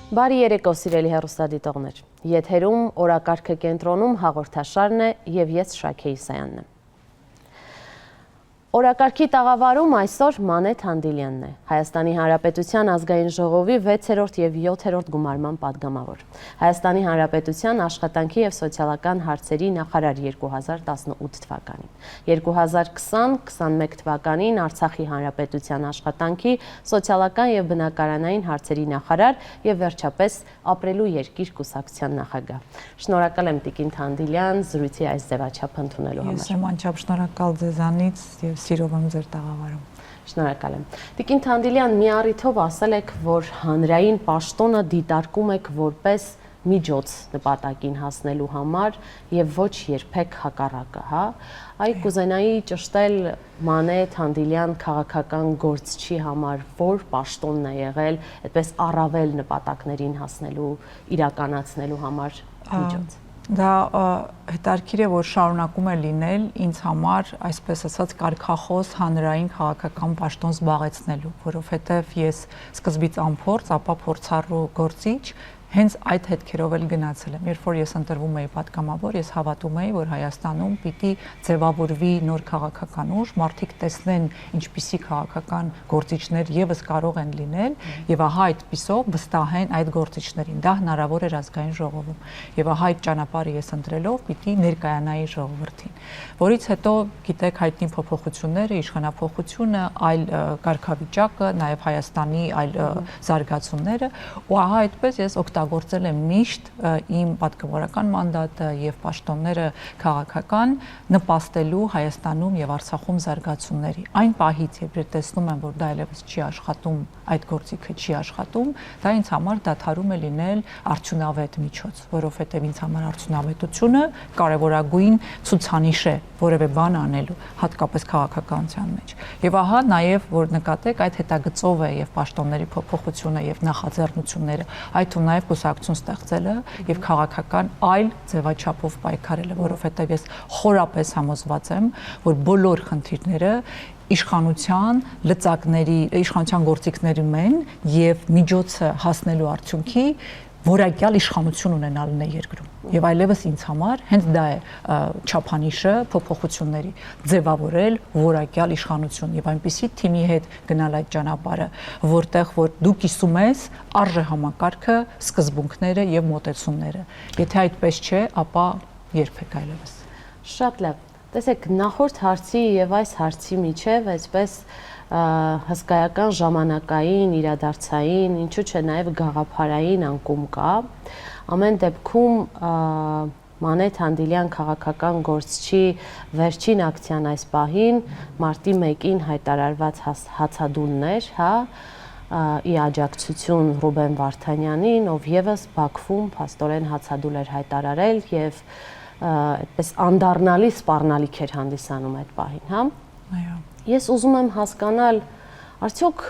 Բարի երեկո սիրելի հեռուստադիտողներ, եթերում օրակարգը կենտրոնում հաղորդաշարն է և ես Շաքե Իսայանն եմ։ Օրակարգի տաղավարում այսօր Մանեթ Հանդիլյանն է, Հայաստանի Հանրապետության ազգային ժողովի 6-րդ և 7-րդ գումարման պատգամավոր, Հայաստանի Հանրապետության աշխատանքի և սոցիալական հարցերի նախարար 2018 թվականին, 2020-21 թվականին Արցախի Հանրապետության աշխատանքի, սոցիալական և բնակարանային հարցերի նախարար և վերջապես ապրելու երկիր կուսակցության նախագահ։ Շնորհակալ եմ Տիկին Հանդիլյան զրույցի այս ձևաչափը ընդունելու համար։ Ես եմ անչափ շնորհակալ ձեզանից և սիրով եմ ձեր տաղավարում։ Շնորհակալ եմ։ Տիկին Հանդիլյան, մի առիթով ասել եք, որ հանրային պաշտոնը դիտարկում եք որպես միջոց նպատակին հասնելու համար և ոչ երբեք հակառակը, հա։ Այ կուզենայի ճշտել Մանեթ Հանդիլյան քաղաքական գործչի համար որ պաշտոնն է եղել այդպես առավել նպատակներին հասնելու, իրականացնելու համար միջոց։ Դա հետաքրքիր է, որ շարունակում է լինել ինձ համար, այսպես ասած, կարգախոս հանրային քաղաքական պաշտոն զբաղեցնելու, որովհետև ես սկզբից անփորձ, ապա փորձառու գործիչ հենց այդ հետքերով էլ գնացել եմ։ Երբ որ ես ընտրվում էի պատգամավոր, ես հավատում էի, որ Հայաստանում պիտի ձևավորվի նոր քաղաքական ուժ, մարդիկ տեսնեն ինչպիսի քաղաքական գործիչներ եւս կարող են լինել, եւ ահա այդպիսով վստահեն այդ գործիչներին։ Դա հնարավոր էր ազգային ժողովում։ Եվ ահա այդ ճանապարհը ես ընտրելով պիտի ներկայանայի ժողովրդին, որից հետո գիտեք հայտնի փոփոխությունները, իշխանափոխությունը, այլ կարգավիճակը, նաեւ Հայաստանի այլ զարգացումները, ու ահա այդպես ես օգտագործել եմ միշտ իմ պատգամավորական մանդատը եւ պաշտոնները քաղաքական նպաստելու Հայաստանում եւ Արցախում զարգացումների։ Այն պահից, երբ տեսնում եմ, որ դա այլևս չի աշխատում, այդ գործիքը չի աշխատում, դա ինձ համար դադարում է լինել արդյունավետ միջոց, որովհետեւ ինձ համար արդյունավետությունը կարևորագույն ցուցանիշ է որևէ բան անելու, հատկապես քաղաքականության մեջ։ Եվ ահա նաեւ որ նկատեք այդ հետագծով է եւ պաշտոնների փոփոխությունը եւ նախաձեռնությունները, այդ ու նաեւ կուսակցություն ստեղծելը եւ քաղաքական այլ ձևաչափով պայքարելը, որովհետեւ ես խորապես համոզված եմ, որ բոլոր խնդիրները իշխանության լծակների, իշխանության գործիքներում են եւ միջոցը հասնելու արդյունքի որակյալ իշխանություն ունենալն է երկրում։ Եվ այլևս ինձ համար հենց դա է չափանիշը փոփոխությունների ձևավորել որակյալ իշխանություն եւ այնպիսի թիմի հետ գնալ այդ ճանապարհը, որտեղ որ դու կիսում ես արժե համակարգը, սկզբունքները եւ մոտեցումները։ Եթե այդպես չէ, ապա երբեք այլևս։ Շատ լավ։ Տեսեք, նախորդ հարցի եւ այս հարցի միջև այսպես հսկայական ժամանակային, իրադարձային, ինչու՞ չէ նաև գաղափարային անկում կա։ Ամեն դեպքում Մանեթ Հանդիլյան քաղաքական գործչի վերջին ակցիան այս պահին մարտի 1-ին հայտարարված հացադուլն էր, հա, ի աջակցություն Ռուբեն Վարդանյանին, ով եւս Բաքվում փաստորեն հացադուլ էր հայտարարել եւ այդպես անդառնալի սպառնալիք էր հանդիսանում այդ պահին, հա։ Այո։ Ես ուզում եմ հասկանալ, արդյոք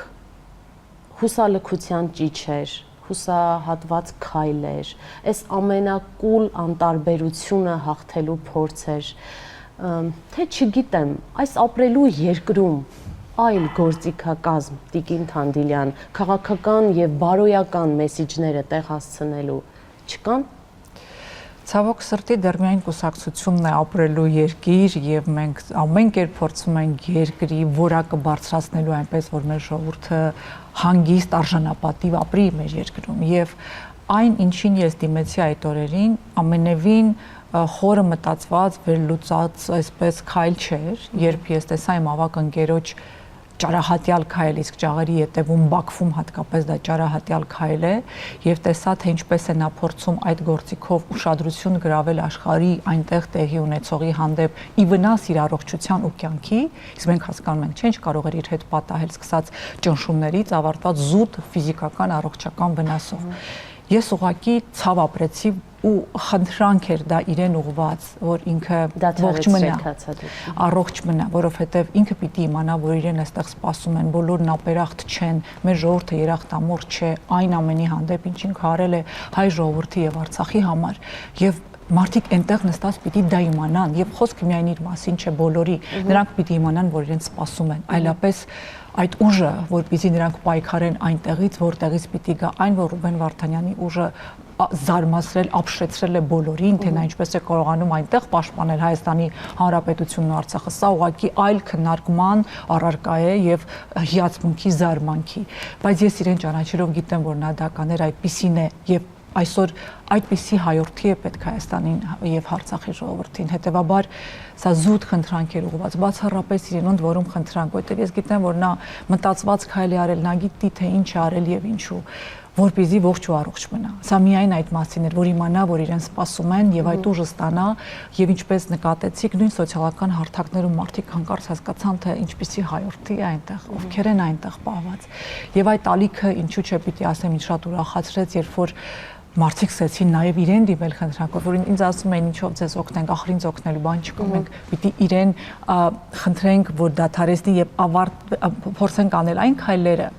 հուսալքության ճիչ էր, հուսահատված քայլ էր, այս ամենակուլ անտարբերությունը հաղթելու փորձ էր, թե չգիտեմ, այս ապրելու երկրում այլ գործիքակազմ Տիկին Հանդիլյան, քաղաքական եւ բարոյական մեսիջները տեղ հասցնելու չկան։ Ցավոք սրտի դեռ միայն կուսակցությունն է ապրելու երկիր եւ մենք ամեն կերպ փորձում ենք երկրի որակը բարձրացնելու այնպես որ մեր ժողովուրդը հանգիստ արժանապատիվ ապրի մեր երկրում եւ այն ինչին ես դիմեցի այդ օրերին ամենևին խորը մտածված վերլուծած այսպես քայլ չէր, երբ ես տեսա իմ ավակ ընկերոջ ճարահատյալ քայլ, իսկ ճաղերի ետևում Բաքվում հատկապես դա ճարահատյալ քայլ է եւ տեսա թե ինչպես է նա փորձում այդ գործիքով ուշադրություն գրավել աշխարհի այնտեղ տեղի ունեցողի հանդեպ ի վնաս իր առողջության ու կյանքի, իսկ մենք հասկանում ենք, չէ՞, ինչ կարող էր իր հետ պատահել, սկսած ճնշումներից ավարտված զուտ ֆիզիկական առողջական վնասով։ Ես ուղղակի ցավ ապրեցի ու խնդրանք էր դա իրեն ուղված, որ ինքը ողջ մնա, առողջ մնա, որովհետև ինքը պիտի իմանա, որ իրեն այստեղ սպասում են, բոլորն ապերախտ չեն, մեր ժողովուրդը երախտամոռ չէ, այն ամենի հանդեպ, ինչ ինքը արել է հայ ժողովրդի եւ Արցախի համար, եւ մարդիկ այնտեղ նստած պիտի դա իմանան, եւ խոսքը միայն իր մասին չէ, բոլորի, նրանք պիտի իմանան, որ իրենց սպասում են, այլապես այդ ուժը, որպեսզի նրանք պայքարեն այնտեղից, որտեղից պիտի գա այն, որ Ռուբեն Վարդանյանի ուժը զարմացրել, ապշեցրել է բոլորին, թե նա ինչպես է կարողանում այնտեղ պաշտպանել Հայաստանի Հանրապետությունն ու Արցախը, սա ուղղակի այլ քննարկման առարկա է եւ հիացմունքի, զարմանքի, բայց ես իրեն ճանաչելով գիտեմ, որ նա դա կաներ այդպիսին է եւ այսօր այդպիսի հայորդի է պետք Հայաստանին եւ Արցախի ժողովրդին, հետեւաբար սա զուտ խնդրանք էր ուղղված, բացառապես իրեն ընդ որում խնդրանք, որտեղ ես գիտեմ, որ նա մտածված քայլ է արել, նա գիտի թե ինչ է արել եւ ինչու, որպեսզի ողջ ու առողջ մնա։ Սա միայն այդ մասին էր, որ իմանա, որ իրեն սպասում են եւ այդ ուժը ստանա եւ ինչպես նկատեցիք, նույն սոցիալական հարթակներում մարդիկ հանկարծ հասկացան, թե ինչպիսի հայորդի է այնտեղ, ովքեր են այնտեղ պահված։ Եվ այդ ալիքը ինչու՞ չէ պիտի ասեմ, ինձ շատ ուրախացրեց, երբ որ մարդիկ սկսեցին նաև իրեն դիմել խնդրանքով, որ ինձ ասում էին ինչով ձեզ օգնենք, ախր ինձ օգնելու բան չկա, մենք պիտի իրեն խնդրենք, որ դադարեցնի եւ փորձենք անել այն քայլերը,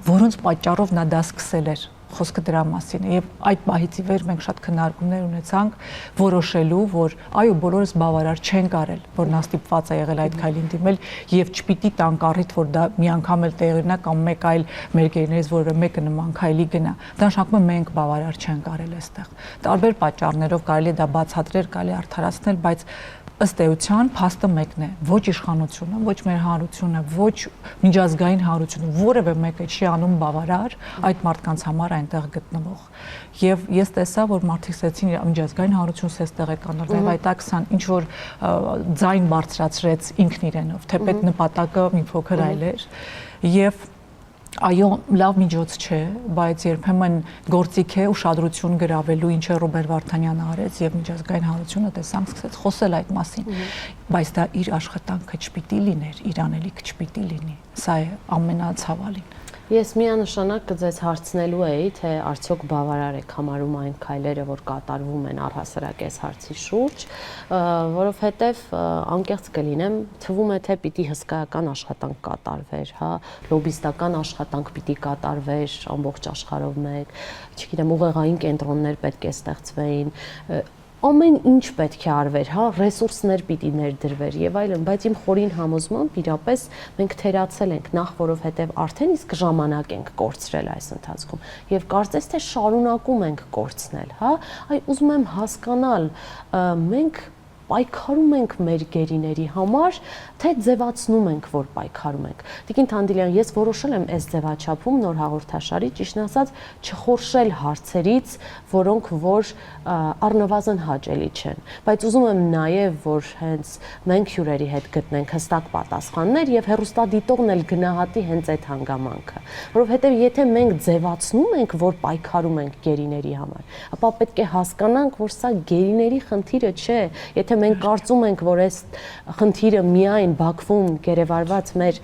որոնց պատճառով նա դա սկսել էր։ Խոսքը դրա մասին է եւ այդ պահից ի վեր մենք շատ քննարկումներ ունեցանք որոշելու, որ այո, բոլորս բավարար չենք արել, որ նա ստիպված է եղել այդ քայլին դիմել եւ չպիտի տանք առիթ, որ դա մի անգամ էլ տեղի ունենա կամ մեկ այլ մեր գերիներից որևէ մեկը նման քայլի գնա։ Դա նշանակում է մենք բավարար չենք արել այստեղ։ Տարբեր պատճառներով կարելի է դա բացատրել, կարելի է արդարացնել, բայց ըստ էության փաստը մեկն է, ոչ իշխանությունը, ոչ մեր հանրությունը, ոչ միջազգային հանրությունը, որևէ մեկը չի անում բավարար այդ մարդկանց համար այնտեղ գտնվող։ Եվ ես տեսա, որ մարդիկ սկսեցին միջազգային հանրությունը ցես տեղեկանալ, եւ այդ ակցիան ինչ որ ձայն բարձրացրեց ինքն իրենով, թեպետ նպատակը մի փոքր այլ էր եւ այո, լավ միջոց չէ, բայց երբեմն գործիք է ուշադրություն գրավելու, ինչ է Ռոբերտ Վարդանյանը արեց եւ միջազգային հանրությունը տեսանք սկսեց խոսել այդ մասին, բայց դա իր աշխատանքը չպիտի լիներ, իր անելիքը չպիտի լինի։ Սա է ամենացավալին։ Ես միանշանակ կձեզ հարցնելու էի, թե արդյոք բավարար եք համարում այն քայլերը, որ կատարվում են առհասարակ այս հարցի շուրջ, որովհետև անկեղծ կլինեմ, թվում է թե պիտի հսկայական աշխատանք կատարվեր, հա, լոբիստական աշխատանք պիտի կատարվեր ամբողջ աշխարհով մեկ, չգիտեմ, ուղեղային կենտրոններ պետք է ստեղծվեին, ամեն ինչ պետք է արվեր, հա, ռեսուրսներ պիտի ներդրվեր եւ այլն, բայց իմ խորին համոզմամբ իրապես մենք թերացել ենք նախ, որովհետեւ արդեն իսկ ժամանակ ենք կորցրել այս ընթացքում եւ կարծես թե շարունակում ենք կորցնել, հա, այ ուզում եմ հասկանալ, մենք պայքարում ենք մեր գերիների համար, թե ձևացնում ենք, որ պայքարում ենք։ Տիկին Թանդիլյան, ես որոշել եմ այս ձևաչափում նոր հաղորդաշարի, ճիշտ ասած, չխորշել հարցերից, որոնք որ առնվազն հաճելի չեն, բայց ուզում եմ նաև, որ հենց մենք հյուրերի հետ գտնենք հստակ պատասխաններ եւ հեռուստադիտողն էլ գնահատի հենց այդ հանգամանքը, որովհետեւ եթե մենք ձևացնում ենք, որ պայքարում ենք գերիների համար, ապա պետք է հասկանանք, որ սա գերիների խնդիրը չէ, եթե մենք կարծում ենք, որ այս խնդիրը միայն Բաքվում գերեվարված մեր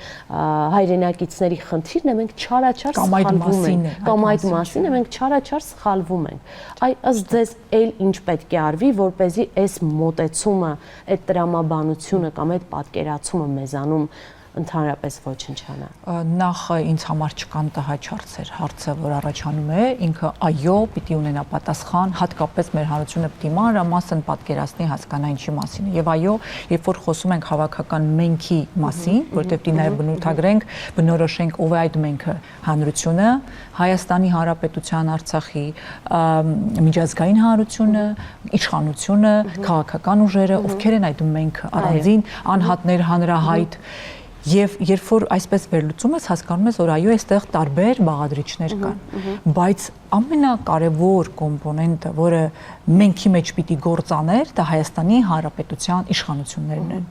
հայրենակիցների խնդիրն է, մենք չարաչար սխալվում ենք, կամ այդ մասին է, մենք չարաչար սխալվում ենք։ Այ ըստ ձեզ էլ ինչ պետք է արվի, որպեսզի այս մոտեցումը, այդ տրամաբանությունը կամ այդ պատկերացումը մեզանում ընդհանրապես ոչնչանա։ Նախ ինձ համար չկան տհաճ հարցեր, հարցը որ առաջանում է, ինքը այո, պիտի ունենա պատասխան, հատկապես մեր հանրությունը պիտի մանրամասն պատկերացնի, հասկանա ինչի մասին է։ Եվ այո, երբ որ խոսում ենք հավաքական մենքի մասին, որտեղ պիտի նաև բնութագրենք, բնորոշենք ով է այդ մենքը, հանրությունը, Հայաստանի Հանրապետության, Արցախի միջազգային հանրությունը, իշխանությունը, քաղաքական ուժերը, ովքեր են այդ մենքը, առանձին անհատներ, հանրահայտ Եվ երբ որ այսպես վերլուծում ես, հասկանում ես, որ այո, այստեղ տարբեր բաղադրիչներ կան, բայց ամենակարևոր կոմպոնենտը, որը մենքի մեջ պիտի գործաներ, դա Հայաստանի Հանրապետության իշխանություններն են,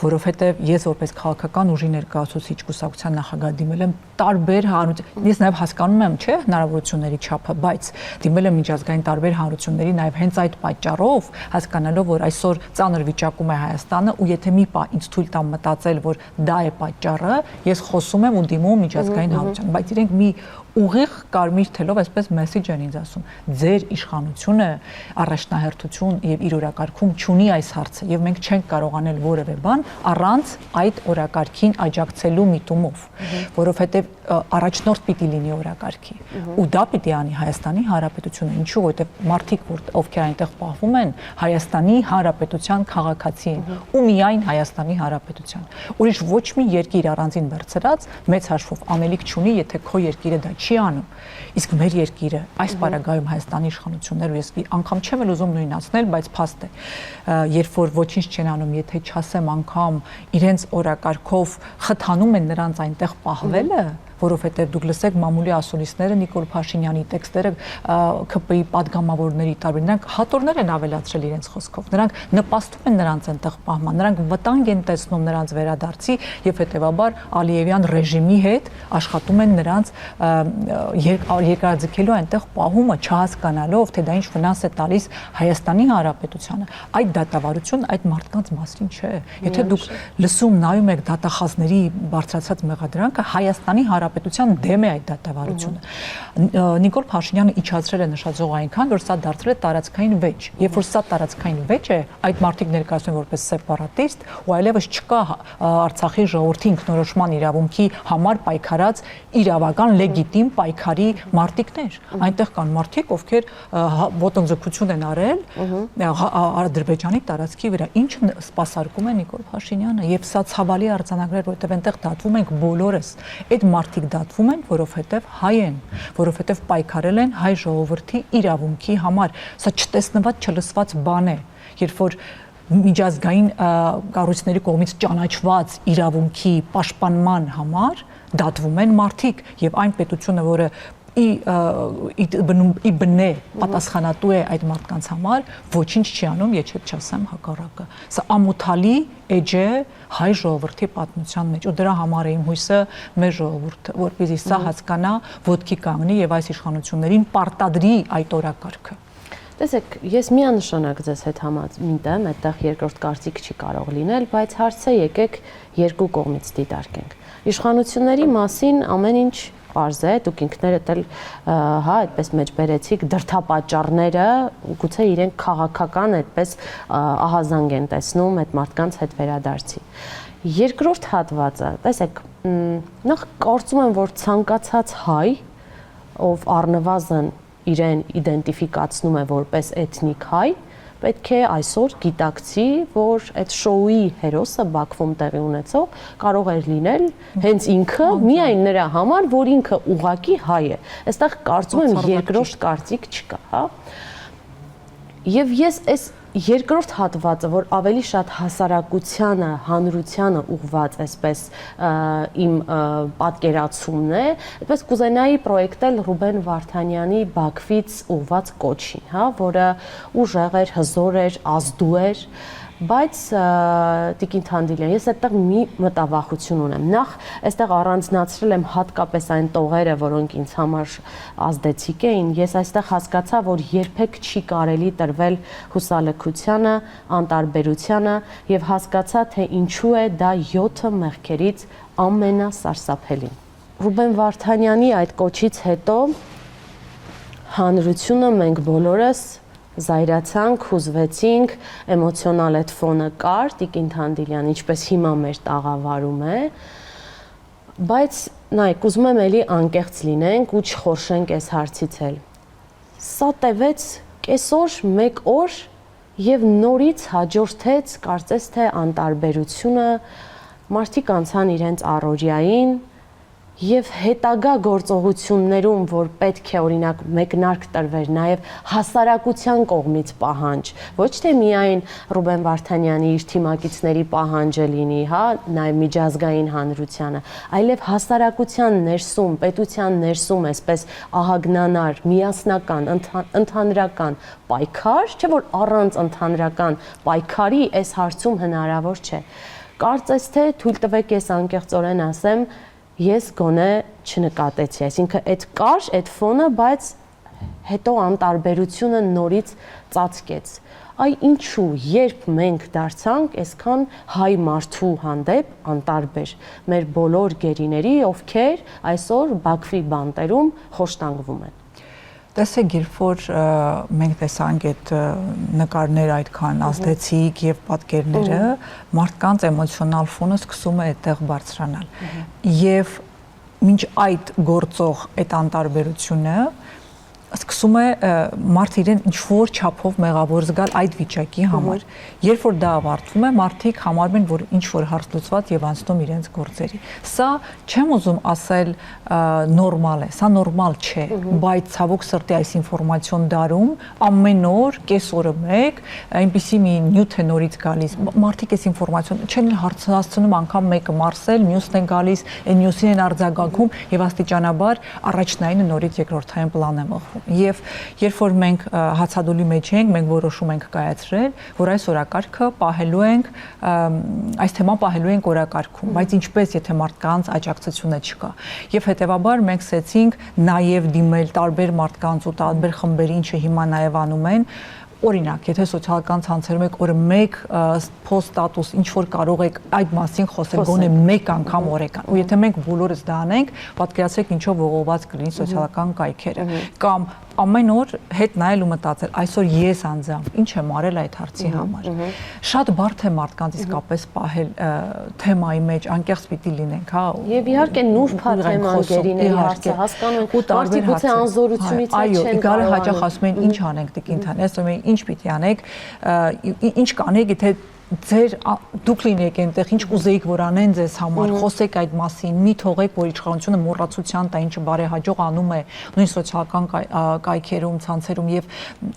որովհետև ես որպես քաղաքական ուժի ներկայացուցիչ կուսակցության նախագահ դիմել եմ տարբեր հանրություն, ես նաև հասկանում եմ, չէ, հնարավորությունների չափը, բայց դիմել եմ միջազգային տարբեր հանրությունների նաև հենց այդ պատճառով, հասկանալով, որ այսօր ծանր վիճակում է Հայաստանը, ու եթե մի պահ ինձ թույլ տամ մտածել, որ դա է պատճառը, ես խոսում եմ ու դիմում միջազգային հանրության, բայց իրենք մի ուղիղ կարմիր թելով այսպես մեզ մեսիջ են ինձ ասում, ձեր իշխանությունը առաջնահերթություն եւ իր օրակարգում չունի այս հարցը եւ մենք չենք կարող անել որևէ բան առանց այդ օրակարգին աջակցելու միտումով, որովհետեւ առաջնորդ պիտի լինի օրակարգի ու դա պիտի անի Հայաստանի Հանրապետությունը, ինչու որովհետեւ մարդիկ ովքեր այնտեղ պահվում են Հայաստանի Հանրապետության քաղաքացի են ու միայն Հայաստանի Հանրապետության, ուրիշ ոչ մի երկիր առանձին վերցրած մեծ հաշվով անելիք չունի, եթե քո երկիրը դա չի անում, իսկ մեր երկիրը այս պարագայում Հայաստանի իշխանությունները ես անգամ չեմ էլ ուզում նույնացնել, բայց փաստ է, երբ որ ոչինչ չեն անում, եթե չասեմ անգամ իրենց օրակարգով խթանում են նրանց այնտեղ պահվելը, որովհետև դուք լսեք մամուլի ասուլիսները Նիկոլ Փաշինյանի տեքստերը ԿՊ-ի падգամավորների տարբեր նրանք հատորներ են ավելացրել իրենց խոսքով, նրանք նպաստում են նրանց այնտեղ պահման, նրանք վտանգ են տեսնում նրանց վերադարձի եւ հետեւաբար Ալիևյան ռեժիմի հետ աշխատում են նրանց երկարաձգելու այնտեղ պահումը, չհասկանալով թե դա ինչ վնաս է տալիս Հայաստանի Հանրապետությանը, այդ դատավարություն այդ մարդկանց մասին չէ, եթե դուք լսում նայում եք դատախազների բարձրացած մեղադրանքը Հայաստանի Հանրապետության դեմ է այդ դատավարությունը։ Նիկոլ Փաշինյանը իջացրել է նշաձող այնքան, որ սա դարձել է տարածքային վեճ։ Երբ որ սա տարածքային վեճ է, այդ մարդիկ ներկայացնում են որպես սեպարատիստ, ու այլևս չկա Արցախի ժողովրդի ինքնորոշման իրավունքի համար պայքարած իրավական լեգիտիմ պայքարի մարտիկներ։ Այնտեղ կան մարդիկ, ովքեր ոտնձգություն են արել Ադրբեջանի տարածքի վրա, ինչը սպասարկում է Նիկոլ Փաշինյանը, եւ սա ցավալի արձանագրեր, որովհետեւ այնտեղ դատվում ենք բոլորս։ Այդ մարդիկ դատվում են, որովհետև հայ են, որովհետև պայքարել են հայ ժողովրդի իրավունքի համար։ Սա չտեսնված, չլսված բան է, երբ որ միջազգային կառույցների կողմից ճանաչված իրավունքի պաշտպանման համար դատվում են մարդիկ եւ այն պետությունը, որը ի բնե պատասխանատու է այդ մարդկանց համար, ոչինչ չի անում, եթե չասեմ հակառակը։ Սա ամոթալի էջ է հայ ժողովրդի պատմության մեջ, ու դրա համար է իմ հույսը մեր ժողովուրդը, որպեսզի սա հասկանա, ոտքի կանգնի եւ այս իշխանություններին պարտադրի այդ օրակարգը։ Տեսեք, ես միանշանակ ձեզ հետ համաձայն եմ, այդտեղ երկրորդ կարծիք չի կարող լինել, բայց հարցը եկեք երկու կողմից դիտարկենք։ Իշխանությունների մասին ամեն ինչ պարզ է, դուք ինքներդ էլ հա այդպես մեջբերեցիք դրդապատճառները, գուցե իրենք քաղաքական այդպես ահազանգ են տեսնում այդ մարդկանց հետ վերադարձի։ Երկրորդ հատվածը, տեսեք, նախ կարծում եմ, որ ցանկացած հայ, ով առնվազն իրեն իդենտիֆիկացնում է որպես էթնիկ հայ, պետք է այսօր գիտակցի, որ այդ շոուի հերոսը Բաքվում տեղի ունեցող կարող էր լինել հենց ինքը, միայն նրա համար, որ ինքը ուղակի հայ է։ Այստեղ կարծում եմ երկրորդ կարծիք չկա, հա։ Եվ ես այս երկրորդ հատվածը, որ ավելի շատ հասարակությանը, հանրությանը ուղղված այսպես իմ պատկերացումն է, այդպես կուզենայի պրոյեկտել Ռուբեն Վարդանյանի Բաքվից ուղղված կոչին, հա, որը ուժեղ էր, հզոր էր, ազդու էր, բայց Տիկին Թանդիլյան, ես այդտեղ մի մտավախություն ունեմ։ Նախ այստեղ առանձնացրել եմ հատկապես այն տողերը, որոնք ինձ համար ազդեցիկ էին։ Ես այստեղ հասկացա, որ երբեք չի կարելի տրվել հուսալքությանը, անտարբերությանը եւ հասկացա, թե ինչու է դա 7 մեղքերից ամենասարսափելին։ Ռուբեն Վարդանյանի այդ կոչից հետո հանրությունը մենք բոլորս զայրացանք, հուզվեցինք, էմոցիոնալ այդ ֆոնը կար, Տիկին Թանդիլյան, ինչպես հիմա մեր տաղավարում է, բայց նայեք, ուզում եմ էլի անկեղծ լինենք ու չխորշենք այս հարցից էլ։ Սա տևեց կեսօր, մեկ օր եւ նորից հաջորդեց, կարծես թե անտարբերությունը, մարդիկ անցան իրենց առօրյային եւ հետագա գործողություններում, որ պետք է օրինակ մեկնարկ տրվեր նաեւ հասարակության կողմից պահանջ, ոչ թե միայն Ռուբեն Վարդանյանի իր թիմակիցների պահանջը լինի, հա, նաեւ միջազգային հանրությանը, այլև հասարակության ներսում, պետության ներսում այսպես ահագնանար, միասնական, ընդհանրական պայքար, չէ՞ որ առանց ընդհանրական պայքարի այս հարցում հնարավոր չէ։ Կարծես թե թույլ տվեք ես անկեղծորեն ասեմ, ես գոնե չնկատեցի, այսինքն այդ կար, այդ ֆոնը, բայց հետո անտարբերությունը նորից ծածկեց։ Այ ինչու, երբ մենք դարձանք այսքան հայ մարդու հանդեպ անտարբեր, մեր բոլոր գերիների, ովքեր այսօր Բաքվի բանտերում խոշտանգվում են։ Տեսեք, երբ որ մենք տեսանք այդ նկարները այդքան ազդեցիկ եւ պատկերները, մարդկանց էմոցիոնալ ֆոնը սկսում է այդտեղ բարձրանալ։ Եվ մինչ այդ գործող այդ անտարբերությունը սկսում է մարդ իրեն ինչ-որ չափով մեղավոր զգալ այդ վիճակի համար։ Երբ որ դա ավարտվում է, մարդիկ համարում են, որ ինչ-որ հարց լուծված եւ անցնում իրենց գործերի։ Սա չեմ ուզում ասել նորմալ է, սա նորմալ չէ, բայց ցավոք սրտի այս ինֆորմացիոն դարում ամեն օր, կես օրը մեկ, այնպիսի մի նյութ է նորից գալիս։ Մարդիկ այս ինֆորմացիոն չեն հարցնում անգամ մեկը մարսել, մյուսն է գալիս, այն մյուսին են արձագանքում եւ աստիճանաբար առաջնայինը նորից երկրորդային պլան է մղվում։ Եվ երբ որ մենք հացադուլի մեջ ենք, մենք որոշում ենք կայացրել, որ այս օրակարգը պահելու ենք, այս թեման պահելու ենք օրակարգում, բայց ինչպես եթե մարդկանց աջակցությունը չկա։ Եվ հետեւաբար մենք սկսեցինք նաև դիմել տարբեր մարդկանց ու տարբեր խմբերի, ինչը հիմա նաև անում են, օրինակ, եթե սոցիալական ցանցերում եք օրը մեկ post status ինչ որ կարող եք այդ մասին խոսել, գոնե մեկ անգամ օրեկան։ Ու եթե մենք բոլորս դա անենք, պատկերացրեք ինչով ողողված կլինի սոցիալական կայքերը։ Կամ ամեն օր հետ նայել ու մտածել, այսօր ես անձամբ ինչ եմ արել այդ հարցի համար։ Շատ բարդ է մարդկանց իսկապես պահել թեմայի մեջ, անկեղծ պիտի լինենք, հա։ Եվ իհարկե նուրբ է թեման գերիների հարցը, հասկանում եք, մարդիկ գուցե անզորությունից չեն կարող։ Այո, հաճախ ասում են, ինչ անենք տիկին Թանես, ասում են, ինչ պիտի անեք, ինչ կանեք, եթե դուք լինեք այնտեղ, ինչ կուզեիք որ անեն ձեզ համար, խոսեք այդ մասին, մի թողեք որ իշխանությունը մոռացության տա, ինչը բարեհաջող անում է նույն սոցիալական կայքերում, ցանցերում եւ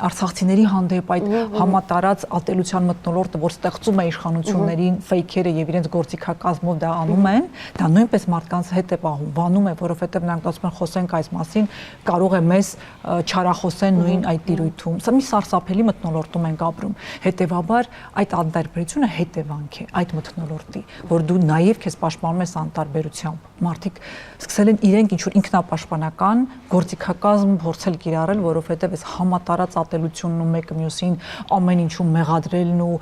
արցախցիների հանդեպ այդ համատարած ատելության մթնոլորտը, որ ստեղծում է իշխանություններին ֆեյքերը եւ իրենց գործիքակազմով դա անում են, դա նույնպես մարդկանց հետ է պահում, վանում է, որովհետեւ նրանք ասում են խոսենք այս մասին, կարող է մեզ չարախոսեն նույն այդ տիրույթում։ Սա մի սարսափելի մթնոլորտում ենք ապրում։ Հետեւաբար այդ անտարբերությունը հետևանք է այդ մթնոլորտի, որ դու նաև քեզ պաշտպանում ես անտարբերությամբ։ Մարդիկ սկսել են իրենք ինչ որ ինքնապաշտպանական գործիքակազմ փորձել կիրառել, որովհետև այս համատարած ատելությունն ու մեկը մյուսին ամեն ինչում մեղադրելն ու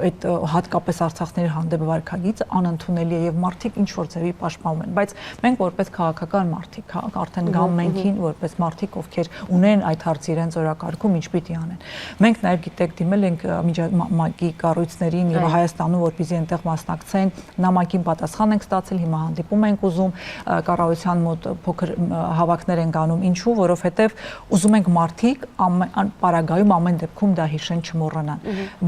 այդ հատկապես արցախների հանդեպ վարքագիծը անընդունելի է եւ մարդիկ ինչ որ ձևի պաշտպանում են, բայց մենք որպես քաղաքական մարդիկ, արդեն գամ մենքին որպես մարդիկ, ովքեր ունեն այդ հարցը իրենց օրակարգում ինչ պիտի անեն։ Մենք նաև գիտեք դիմել ենք ՄԱԿ-ի կառույցներին եւ Հայաստանում, որպեսզի այնտեղ մասնակցեն, նամակին պատասխան ենք ստացել, հիմա հանդիպում ենք ուզում, կառավարության մոտ փոքր հավաքներ են գանում, ինչու, որովհետեւ ուզում ենք մարդիկ պարագայում ամեն դեպքում դա հիշեն, չմոռանան,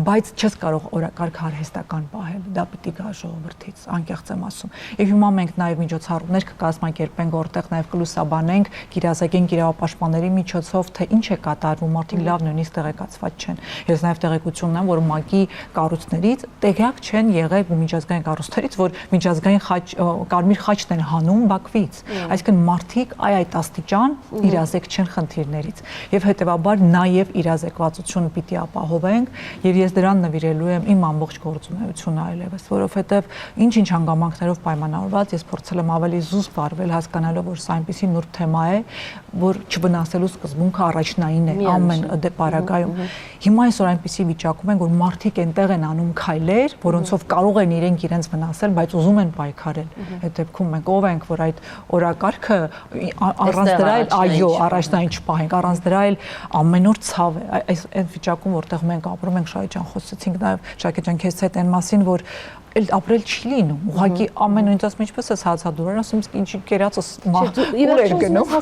բայց չես կարող օրակարգ արհեստական պահել, դա պիտի գա ժողովրդից, անկեղծ եմ ասում։ Եվ հիմա մենք նաև միջոցառումներ կկազմակերպենք, որտեղ նաև կլուսաբանենք, կիրասակենք իրավապաշտպանների միջոցով, թե ինչ է կատարվում, մարդիկ լավ նույնիսկ տեղեկացված չեն։ Ես նաև տեղեկություն ունեմ, որ ՄԱԿ-ի կառույցներից տեղյակ չեն եղել ու միջազգային կառույցներից, որ միջազգային կարմիր խաչն են հանում Բաքվից։ Այսինքն մարդիկ այդ աստիճան իրազեկ չեն խնդիրներից եւ հետեւաբար նաեւ իրազեկվածությունը պիտի ապահովենք եւ ես դրան նվիրելու եմ իմ ամբողջ գործունեությունը այլևս, որովհետեւ ինչ-ինչ հանգամանքներով պայմանավորված ես փորձել եմ ավելի զուսպ վարվել, հասկանալով որ սա այնպեսի նուրբ թեմա է, որ չվնասելու սկզբունքը առաջնային է ամեն դեպարագայում։ Հիմա այսօր այնպեսի վիճակում են, որ մարդիկ այնտեղ են անում քայլեր, որոնցով կարող են իրենց վնասել, բայց ուզում են պայքարել։ Այդ դեպքում մենք ով ենք, որ այդ օրակարգը առանց դրա էլ այո, առաջնային չպահենք, առանց դրա էլ ամեն օր ցավ է։ Այս վիճակում, որտեղ մենք ապրում ենք, Շահե ջան, խոսեցինք նաև Շակե ջան քեզ հետ այն մասին, որ ապրել չի լինում։ Ուղղակի ամեն ինչ ասում ինչպես է հացադուլը, ասում ինչ կերածս ուր էր գնում։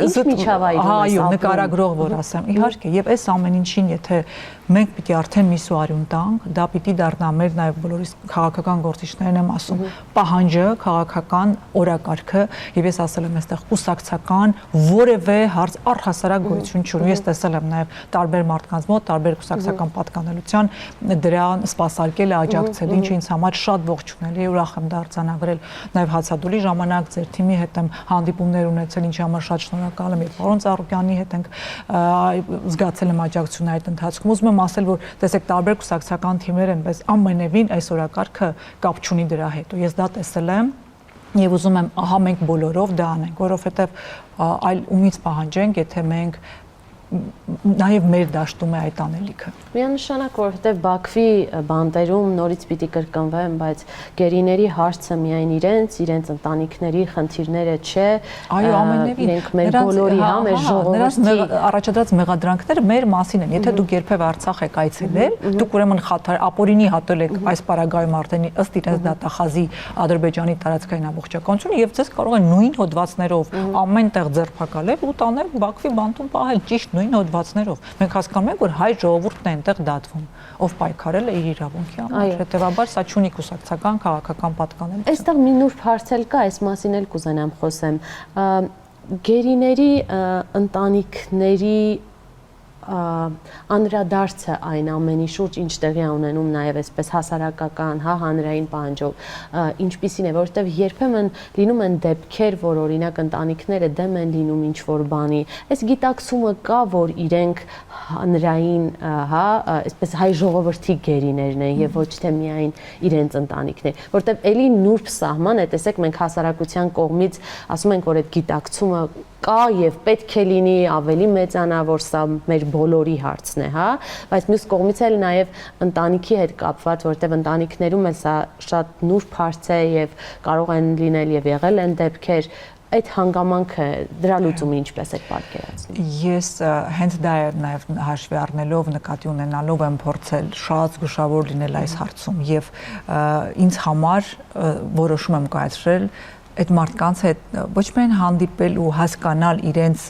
Ինչ միջավայրում է։ Այո, նկարագրող որ ասեմ, իհարկե, եւ այս ամեն ինչին եթե մենք պիտի արդեն միսու արյուն տանք, դա պիտի դառնա մեր նաև բոլորիս քաղաքական գործիչներն եմ ասում, պահանջը, քաղաքական օրակարգը, եւ ես ասել եմ այստեղ կուսակցական որևէ հարց առհասարակ գոյություն չունի։ Ես տեսել եմ նաև տարբեր մարդկանց մոտ, տարբեր կուսակցական պատկանելության դրան սպասարկել, աջակցել, ինչը ինձ համար շատ ողջունելի է, ուրախ եմ դա արձանագրել նաև հացադուլի ժամանակ ձեր թիմի հետ եմ հանդիպումներ ունեցել, ինչի համար շատ շնորհակալ եմ, եւ պարոն Ծառուկյանի հետ ենք զգացել եմ աջակցությունը այդ ընթացքում։ Ուզում եմ ասել, որ տեսեք տարբեր կուսակցական թիմեր են, բայց ամենևին այս օրակարգը կապ չունի դրա հետ։ Ես դա տեսել եմ եւ ուզում եմ ահա մենք բոլորով դա անենք, որովհետեւ այլ ումից պահանջենք, եթե մենք նաև մեր դաշտում է այդ անելիքը։ Միանշանակ, որովհետև Բաքվի բանտերում նորից պիտի կրկնվեն, բայց գերիների հարցը միայն իրենց ընտանիքների խնդիրները չէ, այո, ամենևին իրենք մեր բոլորի, մեր ժողովրդի նրանց առաջադրած մեղադրանքները մեր մասին են։ Եթե դուք երբևէ Արցախ եք այցելել, դուք ուրեմն ապօրինի հատել եք այս պարագայում արդեն ըստ իրենց դատախազի Ադրբեջանի տարածքային ամբողջականությունը եւ ձեզ կարող են նույն հոդվածներով ամենտեղ ձերբակալել ու տանել Բաքվի բանտում պահել ճիշտ նույն հոդվածներով։ Մենք հասկանում ենք, որ հայ ժողովուրդն է այնտեղ դատվում, ով պայքարել է իր իրավունքի համար։ Հետևաբար սա չունի կուսակցական քաղաքական պատկանել։ Այստեղ մի նուրբ հարց էլ կա, այս մասին էլ կուզենամ խոսեմ։ Գերիների ընտանիքների անդրադարձը այն ամենի շուրջ ինչ տեղի է ունենում նաև այսպես հասարակական, հանրային պահանջով, ինչպիսին է, որովհետև երբեմն լինում են դեպքեր, որ օրինակ ընտանիքները դեմ են լինում ինչ-որ բանի, այս գիտակցումը կա, որ իրենք հանրային, այսպես հայ ժողովրդի գերիներն են եւ ոչ թե միայն իրենց ընտանիքներ, որովհետև էլի նուրբ սահման է, տեսեք, մենք հասարակության կողմից ասում ենք, որ այդ գիտակցումը կա եւ պետք է լինի ավելի մեծանա, որ սա մեր բոլորի հարցն է, բայց մյուս կողմից էլ նաև ընտանիքի հետ կապված, որտեղ ընտանիքներում էլ սա շատ նուրբ հարց է եւ կարող են լինել եւ եղել են դեպքեր, այդ հանգամանքը դրա լուծումը ինչպես է պատկերացնում։ Ես հենց դա է նաև հաշվի առնելով, նկատի ունենալով եմ փորձել շատ զգուշավոր լինել այս հարցում եւ ինձ համար որոշում եմ կայացրել այդ մարդկանց հետ ոչ միայն հանդիպել ու հասկանալ իրենց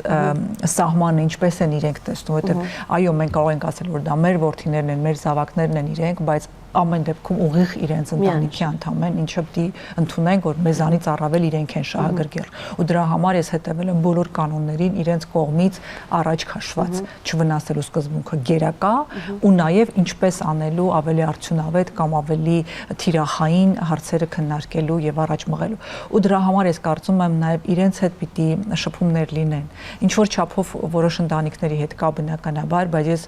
սահմանը ինչպես են իրենք տեսնում, որովհետև այո, մենք կարող ենք ասել, որ դա մեր որդիներն են, մեր զավակներն են իրենք, բայց ամեն դեպքում ուղիղ իրենց ընտանիքի անդամ են, ինչը պիտի ընդունենք, որ մեզանից առավել իրենք են շահագրգիռ։ Ու դրա համար ես հետևել եմ բոլոր կանոններին իրենց կողմից առաջ քաշված, չվնասելու սկզբունքը գերակա ու նաև ինչպես անելու ավելի արդյունավետ կամ ավելի թիրախային հարցերը քննարկելու եւ առաջ մղելու։ Ու դրա համար ես կարծում եմ նաև իրենց հետ պիտի շփումներ լինեն։ Ինչ որ չափով որոշ ընտանիքների հետ կա բնականաբար, բայց ես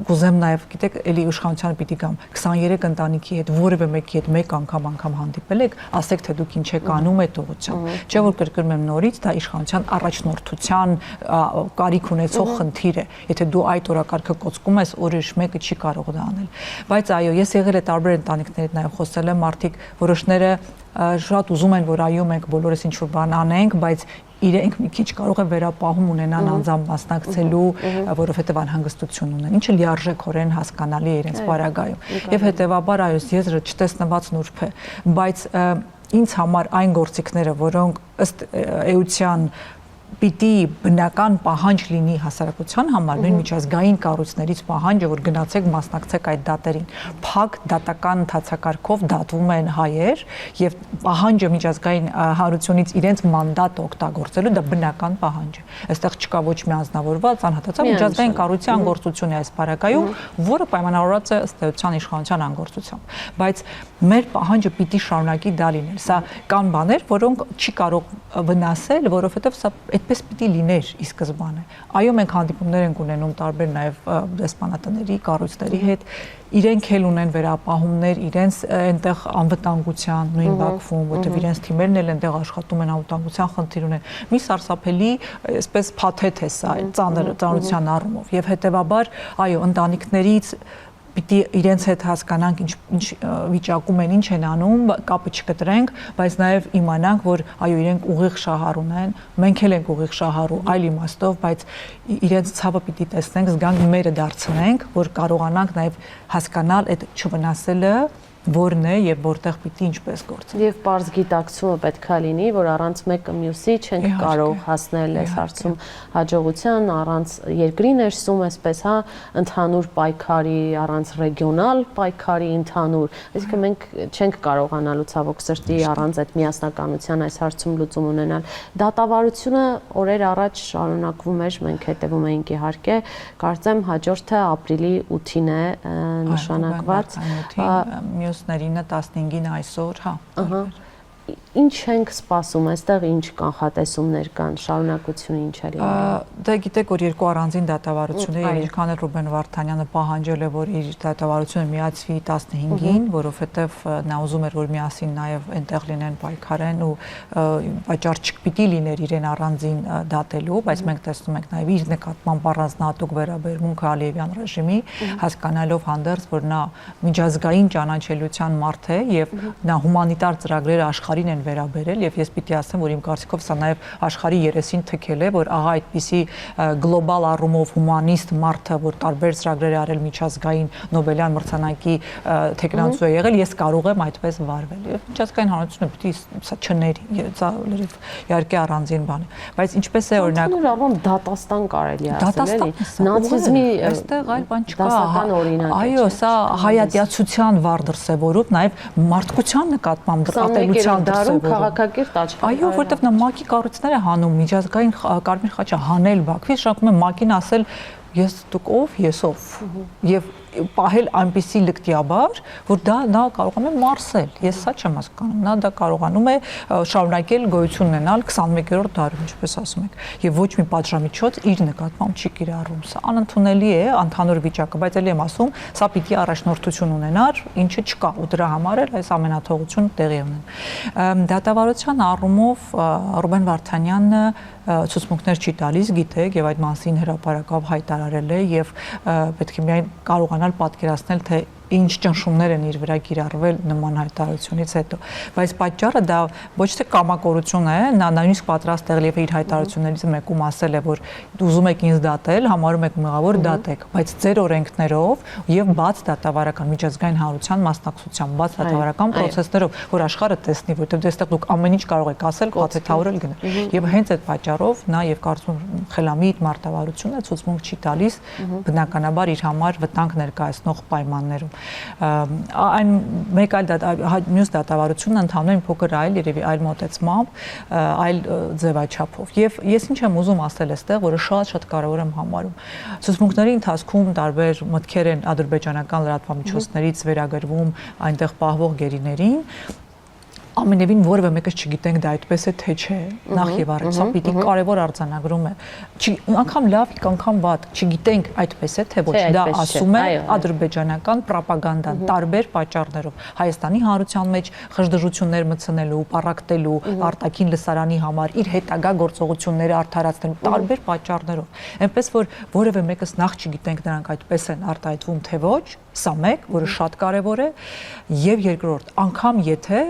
կուզեմ նաև, գիտեք, էլի իշխանությանը պիտի գամ 23 ընտանիքի հետ որևէ մեկի հետ մեկ անգամ հանդիպել եք, ասեք թե դուք ինչ եք անում այդ ուղղությամբ։ Չէ՞ որ կրկնում եմ նորից, դա իշխանության առաջնորդության կարիք ունեցող խնդիր է։ Եթե դու այդ օրակարգը կոծկում ես, ուրիշ մեկը չի կարող դա անել։ Բայց այո, ես եղել եմ տարբեր ընտանիքների հետ նաև խոսել եմ, մարդիկ որոշները շատ ուզում են, որ այո, մենք բոլորս ինչ-որ բան անենք, բայց իրենք մի քիչ կարող են վերապահում ունենան անձամբ մասնակցելու, որովհետև անհանգստություն ունեն, ինչը լիարժեքորեն հասկանալի է իրենց պարագայում։ Եվ հետևաբար այո, եզրը չտեսնված նուրբ է, բայց ինձ համար այն գործիքները, որոնք ըստ էության պիտի բնական պահանջ լինի հասարակության համար, նույն միջազգային կառույցներից պահանջը, որ գնացեք մասնակցեք այդ դատերին։ Փակ դատական ընթացակարգով դատվում են հայեր եւ պահանջը միջազգային հանրությունից իրենց մանդատը օգտագործելու դա բնական պահանջ է։ Այստեղ չկա ոչ մի անձնավորված, անհատացած միջազգային կառույցի անգործություն է այս պարագայում, որը պայմանավորված է ըստ էության իշխանության անգործությամբ։ Բայց մեր պահանջը պիտի շարունակի դա լինել։ Սա կան բաներ, որոնք չի կարող վնասել, որովհետեւ սա այդպես պիտի լիներ ի սկզբանե։ Այո, մենք հանդիպումներ ենք ունենում տարբեր նաև դեսպանատների, կառույցների հետ, իրենք էլ ունեն վերապահումներ, իրենց այնտեղ անվտանգության նույն Բաքվում, որտեղ իրենց թիմերն էլ այնտեղ աշխատում են, անվտանգության խնդիր ունեն։ Մի սարսափելի, այսպես փաթեթ է սա ծանրության առումով եւ հետեւաբար, այո, ընտանիքներից պիտի իրենց հետ հասկանանք ինչ վիճակում են, ինչ են անում, կապը չկտրենք, բայց նաև իմանանք, որ այո, իրենք ուղիղ շահառու են, մենք էլ ենք ուղիղ շահառու այլ իմաստով, բայց իրենց ցավը պիտի տեսնենք, զգանք մերը դարձնենք, որ կարողանանք նաև հասկանալ այդ չվնասելը որն է եւ որտեղ պիտի ինչպես գործել։ Եվ པարզ գիտակցումը պետքա լինի, որ առանց մեկը մյուսի չենք կարող հասնել այս հարցում հաջողության, առանց երկրի ներսում, այսպես, ընդհանուր պայքարի, առանց ռեգիոնալ պայքարի ընդհանուր։ Այսինքն մենք չենք կարողանալու ցավոք սրտի առանց այդ միասնականության այս հարցում լուծում ունենալ։ Դատավարությունը օրեր առաջ շարունակվում էր, մենք հետևում էինք իհարկե, կարծեմ հաջորդը ապրիլի 8-ին է նշանակված։ Մյուսներինը 15-ին այսօր, հա։ ինչ ենք սպասում, այստեղ ինչ կանխատեսումներ կան, շարունակությունը ինչ է լինելու։ Դե գիտեք, որ երկու առանձին դատավարություններ, ինչքան էլ Ռուբեն Վարդանյանը պահանջել է, որ իր դատավարությունը միացվի 15-ին, որովհետև նա ուզում էր, որ միասին նաև այնտեղ լինեն պայքարեն ու վաճառ չպիտի լիներ իրեն առանձին դատելու, բայց մենք տեսնում ենք նաև իր նկատմամբ առանձնահատուկ վերաբերմունքը Ալիևյան ռեժիմի, հասկանալով հանդերձ, որ նա միջազգային ճանաչելիության մարդ է եւ նա հումանիտար ծրագրերը աշխարհին են վերաբերել եւ ես պիտի ասեմ, որ իմ կարծիքով սա նաեւ աշխարհի երեսին թքել է, որ ահա այդպիսի գլոբալ առումով հումանիստ մարդը, որ տարբեր ծրագրեր արել միջազգային Նոբելյան մրցանակի թեկնածու է եղել, ես կարող եմ այդպես վարվել։ Եվ միջազգային հանրությունը պիտի սա չների, սա լրիվ իհարկե առանձին բան է, բայց ինչպես է օրինակ դատաստան կարելի է ասել, էլի նացիզմի այստեղ այլ բան չկա, դասական օրինակ է։ Այո, սա հայատյացության վառ դրսևորում, նաեւ մարդկության նկատմամբ ատելության դրսևորում քաղաքակիրթ աչքով։ Այո, որտեվ նա ՄԱԿ-ի կառույցները հանում, միջազգային կարմիր խաչը հանել Բաքվի, շարունակում է ՄԱԿ-ին ասել ես դուք ով, ես ով։ Եվ պահել այնպիսի լկտիաբար, որ դա նա կարողանում է մարսել։ Ես սա չեմ հասկանում։ Նա դա կարողանում է շարունակել գոյություն ունենալ 21-րդ դարում, ինչպես ասում եք, եւ ոչ մի պատժամիջոց իր նկատմամբ չի կիրառում։ Սա անընդունելի է ընդհանուր վիճակը, բայց ելի եմ ասում, սա պիտի առաջնորդություն ունենար, ինչը չկա, ու դրա համար էլ այս ամենաթողությունը տեղի ունեն։ Դատավարության առումով Ռուբեն Վարդանյանը ցուցմունքներ չի տալիս, գիտեք, եւ այդ մասին հրապարակավ հայտարարել է եւ պետք է միայն կարողանալ պատկերացնել, թե ինչ ճնշումներ են իր վրա կիրառվել նման հայտարարությունից հետո, բայց պատճառը դա ոչ թե կամակորություն է, նա նույնիսկ պատրաստ եղել եւ իր հայտարարություններից մեկում ասել է, որ ուզում եք ինձ դատել, համարում եք մեղավոր դատեք, բայց ձեր օրենքներով եւ բաց դատավարական միջազգային հանրության մասնակցությամբ, բաց դատավարական process-ներով, որ աշխարհը տեսնի, որովհետեւ դեստեղ դուք ամեն ինչ կարող եք ասել, բացեթավորել գնել։ Եվ հենց այդ պատճառով նա եւ կարծում խելամիտ մարտավարությունը ցուցմունք չի տալիս բնականաբար իր համար վտանգ ներկայացնող պայմաններում։ Այն մեկ այլ մյուս դատավարությունն ընդհանուր փոքր այլ երևի այլ մոտեցմամբ, այլ ձևաչափով։ Եվ ես ինչ եմ ուզում ասել այստեղ, որը շատ կարևոր եմ համարում։ Ցուցմունքների ընթացքում տարբեր մտքեր են ադրբեջանական լրատվամիջոցներից վերագրվում այնտեղ պահվող գերիներին, ամենևին որևէ մեկս չգիտենք դա այդպես է թե չէ, նախ եւ առաջ, սա պիտի կարևոր արձանագրում է։ Անգամ լավ, անգամ վատ, չգիտենք այդպես է թե ոչ, դա ասում է ադրբեջանական ռոպագանդան տարբեր պատճառներով։ Հայաստանի հանրության մեջ խժդժություններ մտցնելու, պառակտելու, արտաքին լսարանի համար իր հետագա գործողությունները արդարացնելու տարբեր պատճառներով։ Այնպես որ որևէ մեկս նախ չգիտենք նրանք այդպես են արտահայտվում թե ոչ, սա մեկ, որը շատ կարևոր է, եւ երկրորդ, անգամ եթե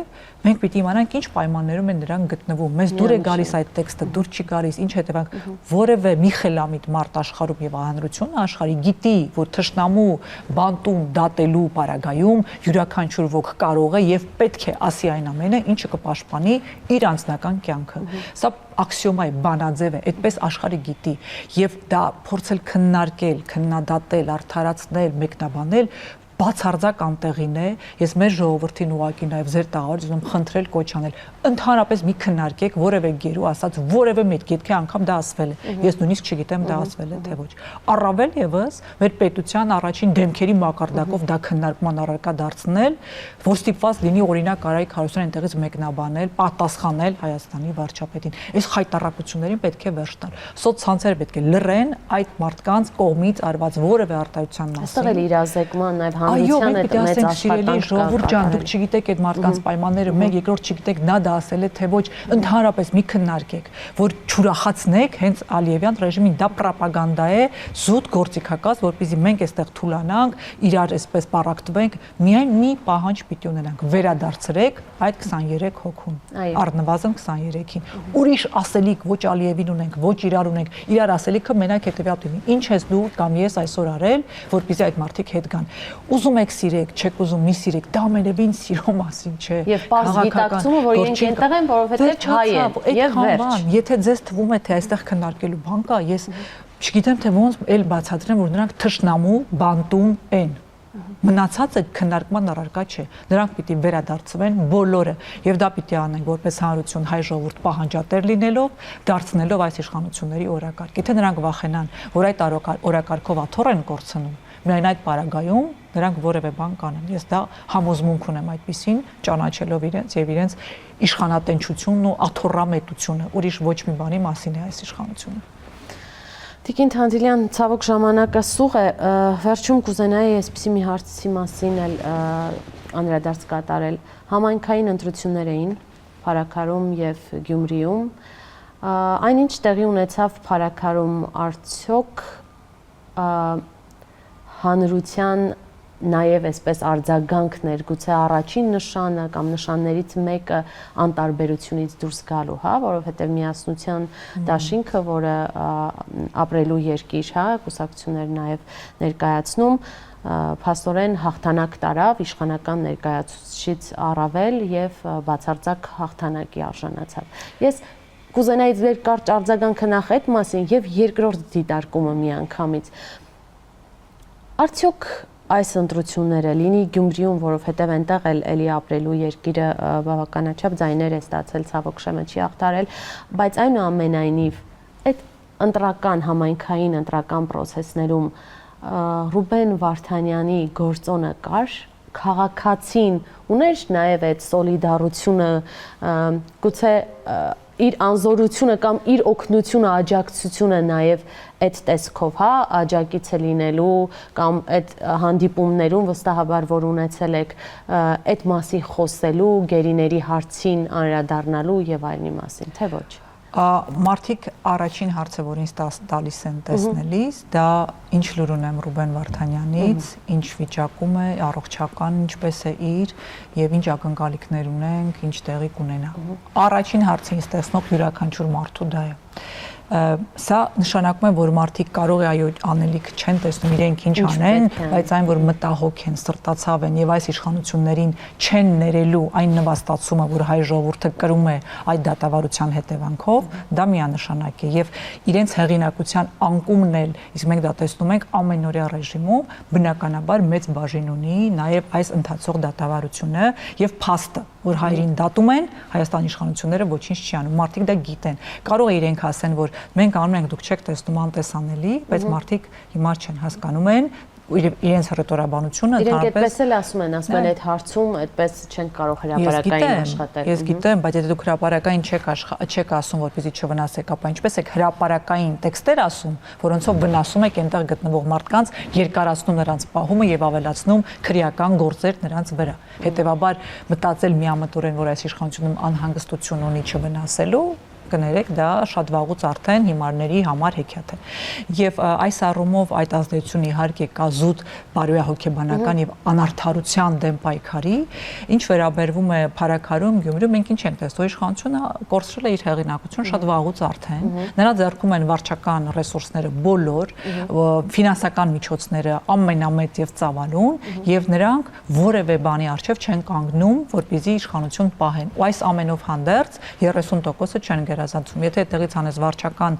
մենք պիտի իմանանք ինչ պայմաններում են նրանք գտնվում։ Մեզ դուր է գալիս այդ տեքստը, դուր չի գալիս, ինչ հետևանք որևէ մի խելամիտ մարդ աշխարհում եւ հանրությունը աշխարհի գիտի, որ թշնամու բանտում դատելու պարագայում յուրաքանչյուր ոք կարող է եւ պետք է ասի այն ամենը, ինչը կպաշտպանի իր անձնական կյանքը։ Սա աքսիոմա է, բանաձև է, այդպես աշխարհը գիտի եւ դա փորձել քննարկել, քննադատել, արդարացնել, մեկնաբանել բացարձակ անտեղին է, ես մեր ժողովրդին ուղղակի նաև ձեր տաղավարից ուզում խնդրել կոչ անել, ընդհանրապես մի քննարկեք որևէ գերու ասած որևէ մեկ գիտքի անգամ դա ասվել է, ես նույնիսկ չգիտեմ դա ասվել է թե ոչ, առավել եւս մեր պետության առաջին դեմքերի մակարդակով դա քննարկման առարկա դարձնել, որ ստիպված լինի օրինակ Արայիկ Հարությունյանը այնտեղից մեկնաբանել, պատասխանել Հայաստանի վարչապետին, այս խայտարակություններին պետք է վերջ տալ, սոցցանցերը պետք է լռեն այդ մարդկանց կողմից արված որևէ արտահայտության մասին, այստեղ էլ իրազեկման նաև Այո, մենք պիտի ասենք սիրելի ժողովուրդ ջան, դուք չգիտեք այդ մարդկանց պայմանները, մեկ երկրորդ չգիտեք նա դա ասել է թե ոչ, ընդհանրապես մի քննարկեք, որ չուրախացնեք հենց Ալիևյան ռեժիմին, դա ռոպագանդա է, զուտ գործիքակաց, որպեսզի մենք այստեղ թուլանանք, իրար այսպես պառակտվենք, միայն մի պահանջ պիտի ունենանք, վերադարձրեք այդ 23 հոգուն, առնվազն 23-ին։ Ուրիշ ասելիք ոչ Ալիևին ունենք, ոչ իրար ունենք, իրար ասելիքը մենակ հետեւյալ դեպի, ինչ ես դու կամ ես այսօր արել, որպեսզի այդ մարդիկ հետ գան։ Ուզում եք սիրեք, չեք ուզում մի սիրեք, դա ամենևին սիրո մասին չէ։ Եվ պարզ գիտակցումը, որ իրենք այնտեղ են, որովհետև հայ են, եւ վերջ։ Եթե ձեզ թվում է, թե այստեղ քննարկելու բան կա, ես չգիտեմ, թե ոնց էլ բացատրեմ, որ նրանք թշնամու բանտում են։ Մնացածը քննարկման առարկա չէ։ Նրանք պիտի վերադարձվեն բոլորը, եւ դա պիտի անենք որպես հանրություն հայ ժողովուրդ պահանջատեր լինելով, դարձնելով այս իշխանությունների օրակարգ։ Եթե նրանք վախենան, որ այդ օրակարգով աթոռ են կորցնում, միայն այդ պարագայում նրանք որևէ բան կանեն։ Ես դա համոզմունք ունեմ այդպիսին, ճանաչելով իրենց եւ իրենց իշխանատենչությունն ու աթոռամետությունը, ուրիշ ոչ մի բանի մասին է այս իշխանությունը։ Տիկին Թանդիլյան, ցավոք ժամանակը սուղ է, վերջում կուզենայի այսպիսի մի հարցի մասին էլ անդրադարձ կատարել։ Համայնքային ընտրություններ էին Փարաքարում եւ Գյումրիում։ Այնինչ տեղի ունեցավ Փարաքարում արդյոք հանրության նաև այսպես արձագանքներ, գուցե առաջին նշանը կամ նշաններից մեկը անտարբերությունից դուրս գալու, հա, որովհետև միասնության դաշինքը, որը ապրելու երկիր, հա, կուսակցություններ նաև ներկայացնում, փաստորեն հաղթանակ տարավ, իշխանական ներկայացուցիչից առավել եւ բացարձակ հաղթանակի արժանացավ։ Ես կուզենայի ձեր կարճ արձագանքը նախ այդ մասին եւ երկրորդ դիտարկումը միանգամից։ Արդյոք այս ընտրությունները լինի Գյումրիում, որովհետև այնտեղ էլի ապրելու երկիրը բավականաչափ ձայներ է ստացել, ցավոք շեմը չի ախտարել, բայց այնուամենայնիվ այդ ընտրական համայնքային ընտրական process-ներում Ռուբեն Վարդանյանի գործոնը կար, քաղաքացին ուներ նաև այդ սոլիդարությունը, գուցե իր անզորությունը կամ իր օգնությունը, աջակցությունը նաև այդ տեսքով, հա, աջակիցը լինելու կամ այդ հանդիպումներում վստահաբար որ ունեցել եք այդ մասին խոսելու, գերիների հարցին անդրադառնալու եւ այլնի մասին, թե ոչ։ Մարդիկ առաջին հարցը, որ ինձ տալիս են տեսնելիս, դա ինչ լուր ունեմ Ռուբեն Վարդանյանից, ինչ վիճակում է, առողջական ինչպես է իր եւ ինչ ակնկալիքներ ունենք, ինչ տեղի կունենա։ Առաջին հարցը ինձ տեսնող յուրաքանչյուր մարդու դա է։ Սա նշանակում է, որ մարդիկ կարող է այո անելիք չեն տեսնում իրենք ինչ անեն, բայց այն որ մտահոգ են, սրտացավ են եւ այս իշխանություններին չեն ներելու այն նվաստացումը, որ հայ ժողովուրդը կրում է այդ դատավարության հետևանքով, դա միանշանակ է եւ իրենց հեղինակության անկումն էլ, իսկ մենք դա տեսնում ենք ամենօրյա ռեժիմում, բնականաբար մեծ բաժին ունի նաեւ այս ընթացող դատավարությունը եւ փաստը, որ հայրին դատում են, Հայաստանի իշխանությունները ոչինչ չի անում, մարդիկ դա գիտեն։ Կարող է իրենք ասեն, որ մենք անում ենք, դուք չեք տեսնում անտեսանելի, բայց մարդիկ հիմար չեն հասկանում են իրենց հռետորաբանությունը իրենք այդպես էլ ասում են այդ հարցում այդպես չեն կարող հրապարակային աշխատել։ Ես գիտեմ, բայց եթե դուք հրապարակային չեք ասում, որպեսզի չվնասեք, ապա ինչպես եք հրապարակային տեքստեր ասում, որոնցով վնասում եք այնտեղ գտնվող մարդկանց, երկարացնում նրանց պահումը եւ ավելացնում քրեական գործեր նրանց վրա։ Հետևաբար մտածել միամտորեն, որ այս իշխանությունում անհանգստություն ունի չվնասելու, կներեք, դա շատ վաղուց արդեն հիմարների համար հեքիաթ է։ Եվ այս առումով այդ ազդեցությունը իհարկե կա զուտ բարոյահոգեբանական եւ անարդարության դեմ պայքարի, ինչ վերաբերվում է Փարաքարում, Գյումրիում, մենք ինչ ենք տեսնում, իշխանությունը կորցրել է իր հեղինակությունը շատ վաղուց արդեն։ Նրա ձեռքում են վարչական ռեսուրսները բոլոր, ֆինանսական միջոցները ամենամեծ եւ ծավալուն, եւ նրանք որևէ բանի արժեվ չեն կանգնում, որպեսզի իշխանություն պահեն։ Ու այս ամենով հանդերձ 30%-ը չեն գերազանցում։ Եթե այդտեղից անես վարչական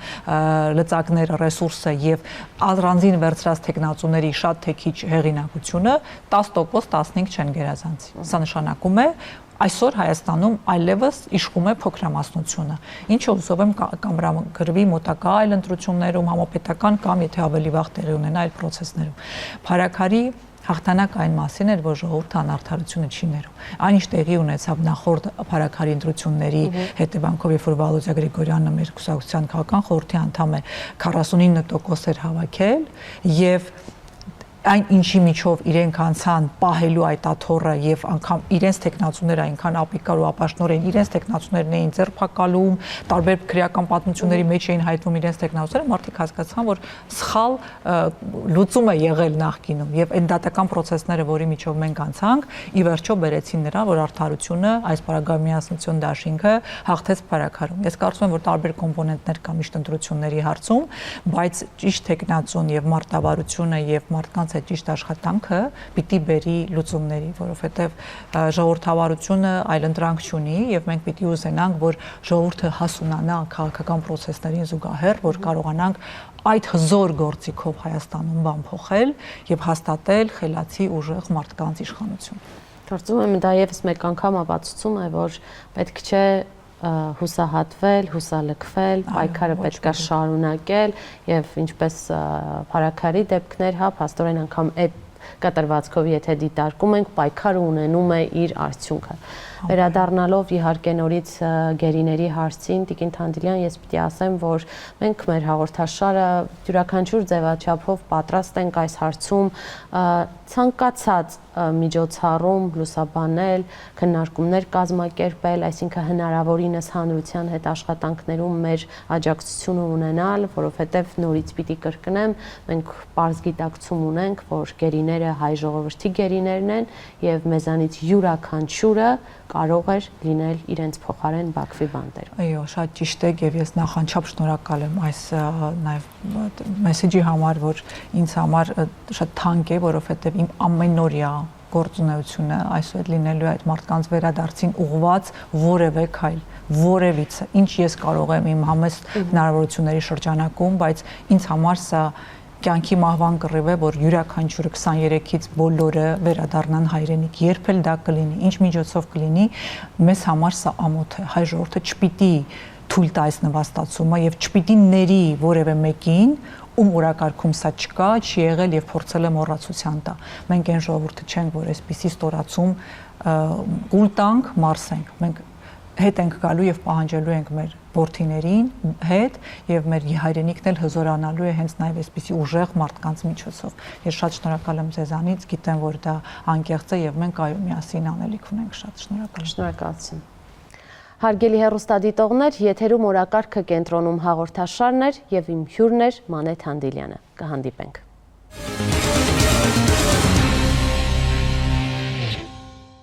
լծակները, ռեսուրսը եւ առանձին վերցրած տեխնացուների շատ թե քիչ հեղինակությունը 10%, 15 չեն գերազանցի։ Սա նշանակում է այսօր Հայաստանում այլևս իշխում է փոքրամասնությունը, ինչը հուսով եմ կամրագրվի մոտակա այլ ընտրություններում, համապետական կամ եթե ավելի վաղ տեղի ունենա այլ process-ներում։ Փարաքարի հաղթանակ այն մասին էր, որ ժողովուրդը անարդարությունը չի ներում։ Այն ինչ տեղի ունեցավ նախորդ Փարաքարի ընտրությունների հետևանքով, երբ որ Վալոդիա Գրիգորյանը մեր կուսակցության քաղաքական խորհրդի անդամ է 49% էր հավաքել եւ այն ինչի միջով իրենք անցան պահելու այդ աթոռը եւ անգամ իրենց տեխնացուները այնքան ապիկար ու ապաշտնոր էին, իրենց տեխնացուներն էին ձերբակալում, տարբեր քրեական պատմությունների մեջ էին հայտնվում իրենց տեխնացուները, մարդիկ հասկացան, որ սխալ լուծում է եղել նախկինում եւ այդ դատական process-ները, որի միջով մենք անցանք, ի վերջո բերեցին նրան, որ արդարությունը, այս պարագայմիասնություն դաշինքը հաղթեց Փարաքարում։ Ես կարծում եմ, որ տարբեր կոմպոնենտներ կա միշտ ընտրությունների հարցում, բայց ճիշտ տեխնացուն եւ մարտավարությունը եւ մարդկանց այդ ճիշտ աշխատանքը պիտի բերի լուծումների, որովհետև ժողովրդավարությունը այլընտրանք չունի եւ մենք պիտի ուզենանք, որ ժողովուրդը հասունանա քաղաքական process-ներին զուգահեռ, որ կարողանանք այդ հզոր գործիքով Հայաստանում բան փոխել եւ հաստատել խելացի ուժեղ մարդկանց իշխանություն։ Կարծում եմ դա եւս մեկ անգամ ապացուցում է, որ պետք չէ հուսահատվել, հուսալքվել, պայքարը պետք է շարունակել եւ ինչպես Փարաքարի դեպքներ, հա, փաստորեն անգամ այդ կտրվածքով եթե դիտարկում ենք, պայքարը ունենում է իր արդյունքը։ Վերադառնալով իհարկե նորից գերիների հարցին, Տիկին Թանդիլյան, ես պիտի ասեմ, որ մենք մեր հաղորդաշարը յուրաքանչյուր ձևաչափով պատրաստ ենք այս հարցում ցանկացած միջոցառում լուսաբանել, քննարկումներ կազմակերպել, այսինքն հնարավորինս հանրության հետ աշխատանքներում մեր աջակցությունը ունենալ, որովհետև նորից պիտի կրկնեմ, մենք պարզ գիտակցում ունենք, որ գերիները հայ ժողովրդի գերիներն են եւ մեզանից յուրաքանչյուրը կարող էր լինել իրենց փոխարեն Բաքվի բանտերում։ Այո, շատ ճիշտ է եւ ես նախանչափ շնորհակալ եմ այս նաեւ մեսեջի համար, որ ինձ համար շատ թանկ է, որովհետեւ իմ ամենօրյա գործունեությունը այսօր լինելու է այդ մարդկանց վերադարձին ուղղված որևէ քայլ, որևիցե, ինչ ես կարող եմ իմ համեստ հնարավորությունների շրջանակում, բայց ինձ համար սա կյանքի մահվան կռիվ է, որ յուրաքանչյուրը 23-ից բոլորը վերադառնան հայրենիք, երբ էլ դա կլինի, ինչ միջոցով կլինի, մեզ համար սա ամոթ է, հայ ժողովուրդը չպիտի թույլ տա այս նվաստացումը եւ չպիտի ների որևէ մեկին, ում օրակարգում սա չկա, չի եղել եւ փորձել է մոռացության տա։ Մենք այն ժողովուրդը չենք, որ այսպիսի ստորացում կուլ տանք, մարսենք։ Մենք հետ ենք գալու եւ պահանջելու ենք մեր որդիներին հետ եւ մեր հայրենիքն էլ հզորանալու է հենց նաեւ այսպիսի ուժեղ մարդկանց միջոցով։ Ես շատ շնորհակալ եմ ձեզանից, գիտեմ, որ դա անկեղծ է եւ մենք այո միասին անելիք ունենք, շատ շնորհակալ եմ։ Շնորհակալություն։ Հարգելի հեռուստադիտողներ, եթերում օրակարգը կենտրոնում հաղորդաշարն էր եւ իմ հյուրն էր Մանե Թանդիլյանը։ Կհանդիպենք։